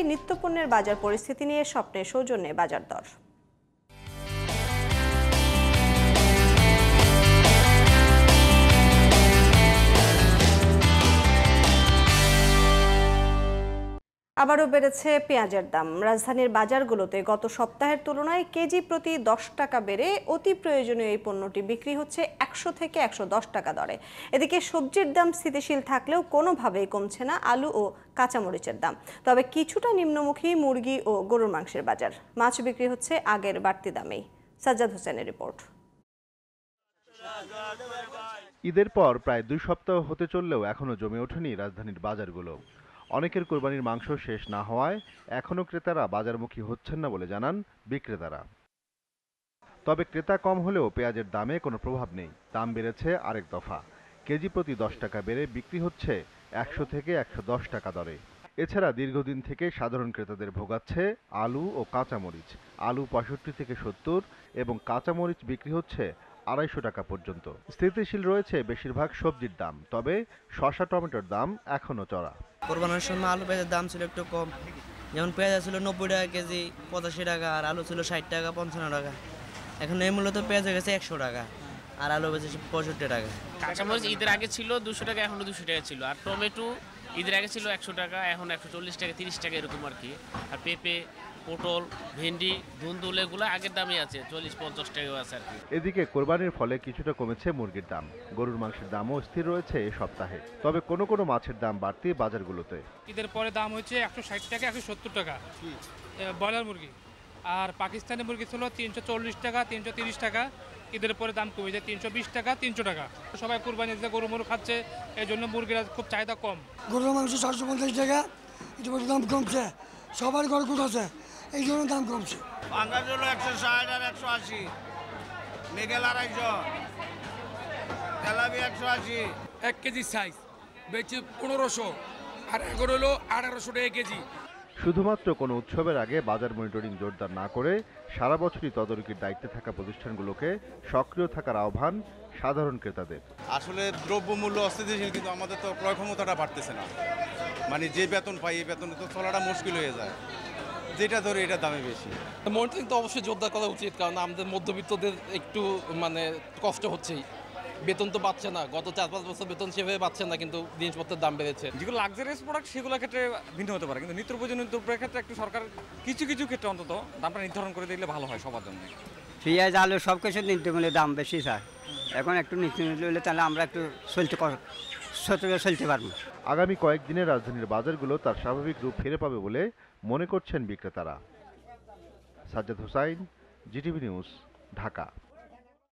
নিত্যপণ্যের বাজার পরিস্থিতি নিয়ে স্বপ্নের সৌজন্যে বাজার দর। আবারও বেড়েছে পেঁয়াজের দাম। রাজধানীর বাজারগুলোতে গত সপ্তাহের তুলনায় কেজি প্রতি 10 টাকা বেড়ে অতি প্রয়োজনীয় এই পণ্যটি বিক্রি হচ্ছে 100 থেকে 110 টাকা দরে। এদিকে সবজির দাম স্থিতিশীল থাকলেও কোনোভাবেই কমছে না আলু ও কাঁচামরিচের দাম। তবে কিছুটা নিম্নমুখী মুরগি ও গরুর মাংসের বাজার। মাছ বিক্রি হচ্ছে আগের বাড়তি দামেই। সাজ্জাদ হোসেনের রিপোর্ট। ঈদের পর প্রায় 2 সপ্তাহ হতে চললেও এখনো জমে ওঠেনি রাজধানীর বাজারগুলো। অনেকের কোরবানির মাংস শেষ না হওয়ায় এখনো ক্রেতারা বাজারমুখী হচ্ছেন না বলে জানান বিক্রেতারা। তবে ক্রেতা কম হলেও পেঁয়াজের দামে কোনো প্রভাব নেই। দাম বেড়েছে আরেক দফা। কেজি প্রতি 10 টাকা বেড়ে বিক্রি হচ্ছে 100 থেকে 110 টাকা দরে। এছাড়া দীর্ঘদিন থেকে সাধারণ ক্রেতাদের ভোগাচ্ছে আলু ও কাঁচামরিচ। আলু 65 থেকে 70 এবং কাঁচামরিচ বিক্রি হচ্ছে 250 টাকা পর্যন্ত। স্থিতিশীল রয়েছে বেশিরভাগ সবজির দাম, তবে শসা টমেটোর দাম এখনো চড়া। কোরবানির সময় আলু পেঁয়াজের দাম ছিল একটু কম, যেমন পেঁয়াজ ছিল 90 টাকা কেজি 85 টাকা, আর আলু ছিল 60 টাকা 55 টাকা। এখন এই মূল্য তো পেঁয়াজ হয়ে গেছে 100 টাকা আর আলু বেশি 65 টাকা। কাঁচামরিচ ঈদের আগে ছিল 200 টাকা, এখনো 200 টাকা ছিল। আর টমেটো ঈদের আগে ছিল 100 টাকা, এখন 140 টাকা 30 টাকা এরকম আর কি। আর পেঁপে, পটল, ভেন্ডি, ধুন্দুল এগুলো আগের দামই আছে, 40-50 টাকাও আছে আর কি। এদিকে কোরবানির ফলে কিছুটা কমেছে মুরগির দাম। গরুর মাংসের দামও স্থির রয়েছে এই সপ্তাহে। তবে কোনো কোনো মাছের দাম বাড়তি বাজারগুলোতে। ঈদের পরে দাম হচ্ছে 160 টাকা 170 টাকা ব্রয়লার মুরগি, আর পাকিস্তানি মুরগি ছিল 340 টাকা 330 টাকা। ঈদের পরে দাম কমে যায় 320 টাকা 300 টাকা। সবাই কুরবানি দিতে গরু মরু খাচ্ছে, এই জন্য মুরগির খুব চাহিদা কম। গরুর মাংস 750 টাকা, ইতিমধ্যে দাম কমছে। সবার ঘর কুট আছে, এই জন্য দাম কমছে। পাঙ্গাস হলো 160 আর 180, মেঘেল 250, তেলাপি 180। 1 কেজি সাইজ বেচে 1500 আর এখন হলো 1800 টাকা কেজি। শুধুমাত্র কোনো উৎসবের আগে বাজার মনিটরিং জোরদার না করে সারা বছরই তদারকির দায়িত্বে থাকা প্রতিষ্ঠানগুলোকে সক্রিয় থাকার আহ্বান সাধারণ ক্রেতাদের। আসলে দ্রব্যমূল্য অস্থিতিশীল, কিন্তু আমাদের তো ক্রয় ক্ষমতাটা বাড়তেছে না। মানে যে বেতন পাই এই বেতনে তো চলাটা মুশকিল হয়ে যায়, যেটা ধরে এটা দামে বেশি। মনিটরিং তো অবশ্যই জোরদার করা উচিত, কারণ আমাদের মধ্যবিত্তদের একটু কষ্ট হচ্ছেই। বেতন তো পাচ্ছে না, গত 4-5 বছর বেতন সেভাবে পাচ্ছে না, কিন্তু জিনিসপত্রের দাম বেড়েছে। যেগুলো লাক্সারিয়াস প্রোডাক্ট সেগুলোর ক্ষেত্রে ভিন্ন হতে পারে, কিন্তু নিত্য প্রয়োজনীয় দ্রব্যের ক্ষেত্রে একটু সরকার কিছু কিছু ক্ষেত্রে অন্তত দামটা নির্ধারণ করে দিলে ভালো হয় সবার জন্য। পেঁয়াজ আলু সব কিছু নিত্যমূল্যের দাম বেশি স্যার। এখন একটু নিত্যমূল্য হলে তাহলে আমরা একটু চলতে পারবো। আগামী কয়েকদিনে রাজধানীর বাজারগুলো তার স্বাভাবিক রূপ ফিরে পাবে বলে মনে করছেন বিক্রেতারা। Sajjad Hossain, GTV news, Dhaka.